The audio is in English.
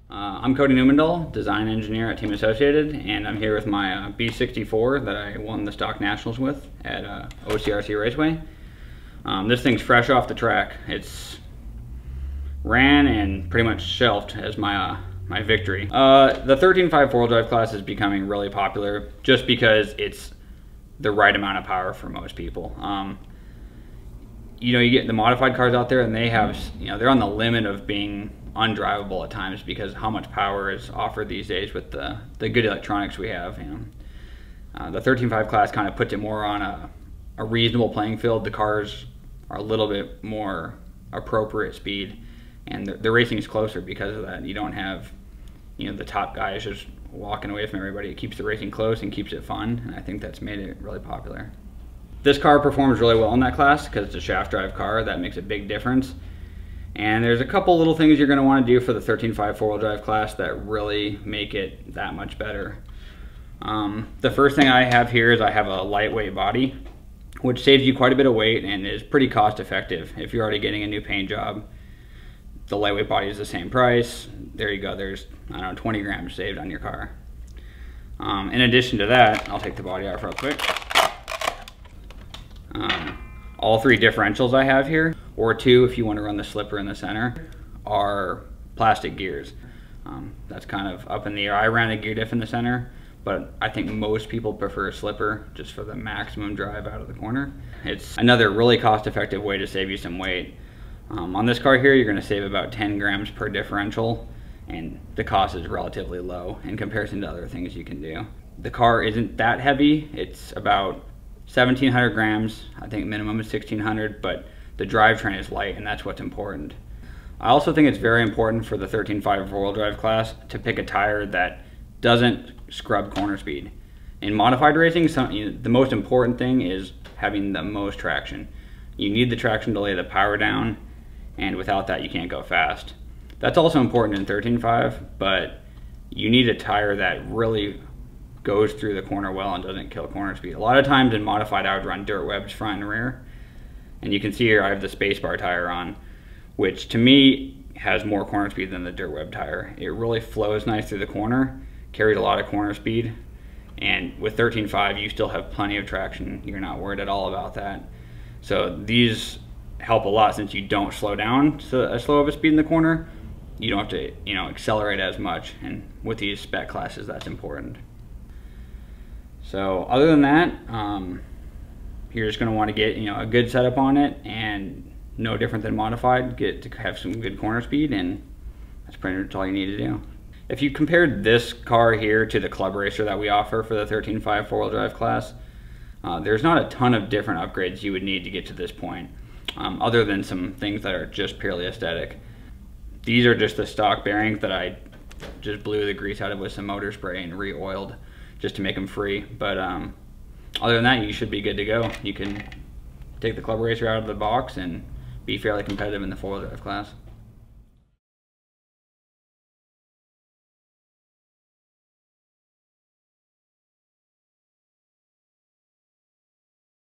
I'm Kody Numedahl, design engineer at Team Associated, and I'm here with my B64 that I won the stock nationals with at OCRC Raceway. This thing's fresh off the track. It's ran and pretty much shelved as my victory. The 13.5 four-wheel drive class is becoming really popular just because it's the right amount of power for most people. You get the modified cars out there and they have, they're on the limit of being undrivable at times because how much power is offered these days with the good electronics we have. The 13.5 class kind of puts it more on a reasonable playing field. The cars are a little bit more appropriate speed, and the racing is closer because of that. You don't have the top guys just walking away from everybody. It keeps the racing close and keeps it fun, and I think that's made it really popular. This car performs really well in that class because it's a shaft drive car. That makes a big difference. And there's a couple little things you're going to want to do for the 13.5 four-wheel drive class that really make it that much better. The first thing I have here is I have a lightweight body, which saves you quite a bit of weight and is pretty cost effective. If you're already getting a new paint job, the lightweight body is the same price. There you go, there's 20 grams saved on your car. In addition to that, I'll take the body off real quick. All three differentials I have here, or two if you want to run the slipper in the center, are plastic gears. That's kind of up in the air. I ran a gear diff in the center, but I think most people prefer a slipper just for the maximum drive out of the corner. It's another really cost-effective way to save you some weight. On this car here, you're going to save about 10 grams per differential, and the cost is relatively low in comparison to other things you can do. The car isn't that heavy. It's about 1,700 grams. I think minimum is 1,600, but the drivetrain is light, and that's what's important. I also think it's very important for the 13.5 four-wheel drive class to pick a tire that doesn't scrub corner speed. In modified racing, the most important thing is having the most traction. You need the traction to lay the power down, and without that you can't go fast. That's also important in 13.5, but you need a tire that really goes through the corner well and doesn't kill corner speed. A lot of times in modified I would run dirt webs front and rear, and you can see here I have the spacebar tire on, which to me has more corner speed than the dirt web tire. It really flows nice through the corner, carries a lot of corner speed, and with 13.5 you still have plenty of traction. You're not worried at all about that. So these help a lot since you don't slow down to as slow of a speed in the corner. You don't have to accelerate as much, and with these spec classes that's important. So other than that, you're just going to want to get a good setup on it, and no different than modified, get to have some good corner speed, and that's pretty much all you need to do. If you compared this car here to the Club Racer that we offer for the 13.5 four-wheel drive class, there's not a ton of different upgrades you would need to get to this point, other than some things that are just purely aesthetic. These are just the stock bearings that I just blew the grease out of with some motor spray and re-oiled just to make them free. But other than that, you should be good to go. You can take the Club Racer out of the box and be fairly competitive in the four-wheel drive class.